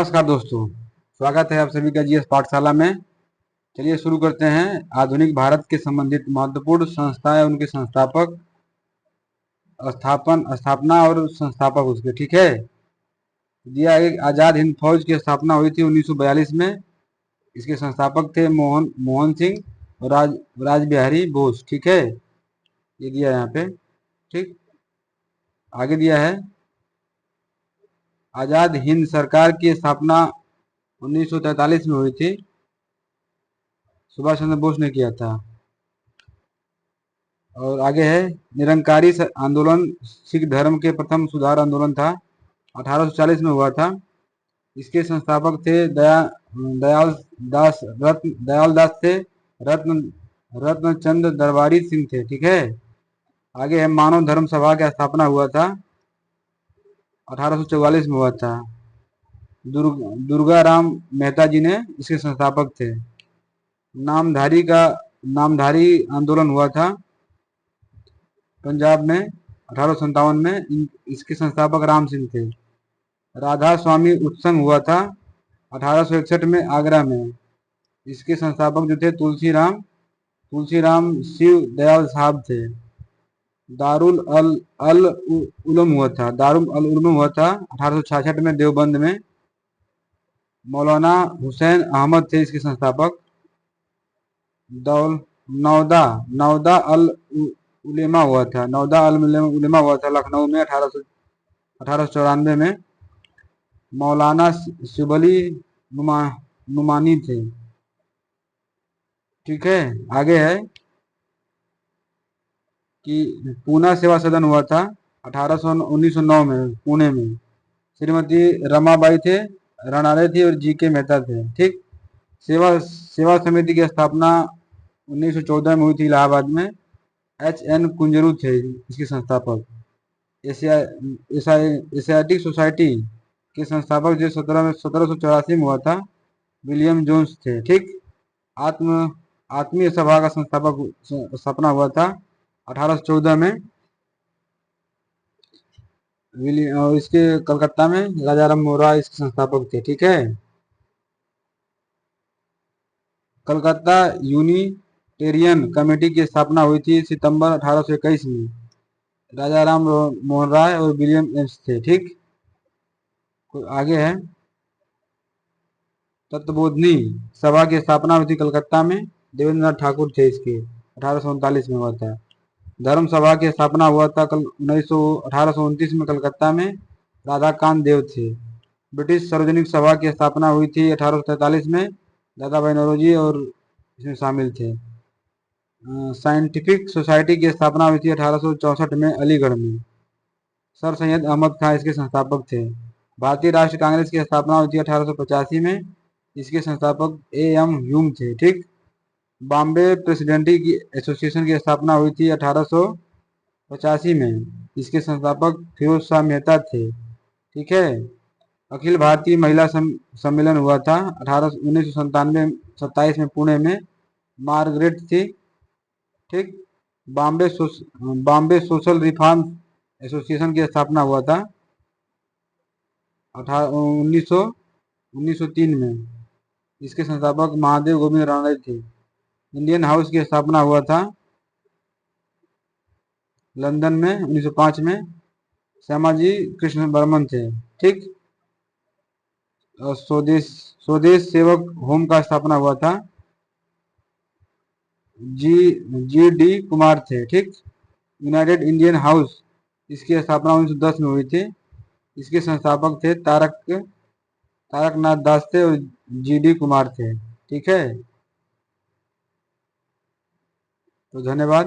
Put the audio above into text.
नमस्कार दोस्तों, स्वागत है आप सभी का जीएस पाठशाला में। चलिए शुरू करते हैं। आधुनिक भारत के संबंधित महत्वपूर्ण संस्थाएं, उनके संस्थापक, स्थापना और संस्थापक उसके। ठीक है, दिया एक आज़ाद हिंद फौज की स्थापना हुई थी 1942 में। इसके संस्थापक थे मोहन सिंह और राज बिहारी बोस। ठीक है, ये दिया यहाँ पे। ठीक, आगे दिया है आज़ाद हिंद सरकार की स्थापना 1943 में हुई थी, सुभाष चंद्र बोस ने किया था। और आगे है निरंकारी आंदोलन सिख धर्म के प्रथम सुधार आंदोलन था, 1840 में हुआ था। इसके संस्थापक थे दयाल दास थे, रत्न रत्नचंद दरबारी सिंह थे। ठीक है, आगे है मानव धर्म सभा की स्थापना हुआ था, 1844 में हुआ था। दुर्गा राम मेहता जी ने इसके संस्थापक थे। नामधारी आंदोलन हुआ था पंजाब में 1857 में। इसके संस्थापक राम सिंह थे। राधा स्वामी उत्संग हुआ था 1861 में आगरा में। इसके संस्थापक जो थे तुलसी राम शिव दयाल साहब थे। दारुल अल उलूम हुआ था 1866 में देवबंद में। मौलाना हुसैन अहमद थे इसके संस्थापक। नौदा अल उलेमा हुआ था लखनऊ में 1894 में। मौलाना शिबली नुमानी थे। ठीक है, आगे है कि पूना सेवा सदन हुआ था 1909 में पुणे में। श्रीमती रमाबाई थे, रणारे थी और जी के मेहता थे। ठीक, सेवा समिति की स्थापना 1914 में हुई थी इलाहाबाद में। एच.एन. कुंजरू थे इसके संस्थापक। एशियाटिक सोसाइटी के संस्थापक जो 1784 में हुआ था, विलियम जोन्स थे। ठीक, आत्मीय सभा का संस्थापक स्थापना हुआ था 1814 में। इसके कलकत्ता में राजाराम मोहरा इसके संस्थापक थे। ठीक है, कलकत्ता यूनिटेरियन कमेटी की स्थापना हुई थी सितंबर 1821 में। राजाराम मोहन राय और विलियम एम्स थे। ठीक, आगे है तत्वबोधिनी सभा की स्थापना हुई थी कलकत्ता में, देवेंद्र नाथ ठाकुर थे इसके, 1839 में हुआ था। धर्म सभा की स्थापना हुआ था 1829 में कलकत्ता में, राधाकांत देव थे। ब्रिटिश सार्वजनिक सभा की स्थापना हुई थी 1843 में, दादा भाई नौरोजी और इसमें शामिल थे। साइंटिफिक सोसाइटी की स्थापना हुई थी 1864 में अलीगढ़ में। सर सैयद अहमद खां इसके संस्थापक थे। भारतीय राष्ट्रीय कांग्रेस की स्थापना हुई थी 1885 में। इसके संस्थापक A.M. ह्यूम थे। ठीक, बॉम्बे प्रेसिडेंटी की एसोसिएशन की स्थापना हुई थी 1885 में। इसके संस्थापक फिरोज शाह मेहता थे। ठीक है, अखिल भारतीय महिला सम्मेलन हुआ था 1997 में पुणे में, मार्गरेट थी। ठीक, बॉम्बे सोशल रिफॉर्म एसोसिएशन की स्थापना हुआ था 1903 में। इसके संस्थापक महादेव गोविंद रानड़े थे। इंडियन हाउस की स्थापना हुआ था लंदन में 1905 में, श्यामाजी कृष्ण बर्मन थे। ठीक, और स्वदेश सेवक होम का स्थापना हुआ था जी.डी. कुमार थे। ठीक, यूनाइटेड इंडियन हाउस इसकी स्थापना 1910 में हुई थी। इसके संस्थापक थे तारकनाथ दास थे और जी.डी. कुमार थे। ठीक है, तो धन्यवाद।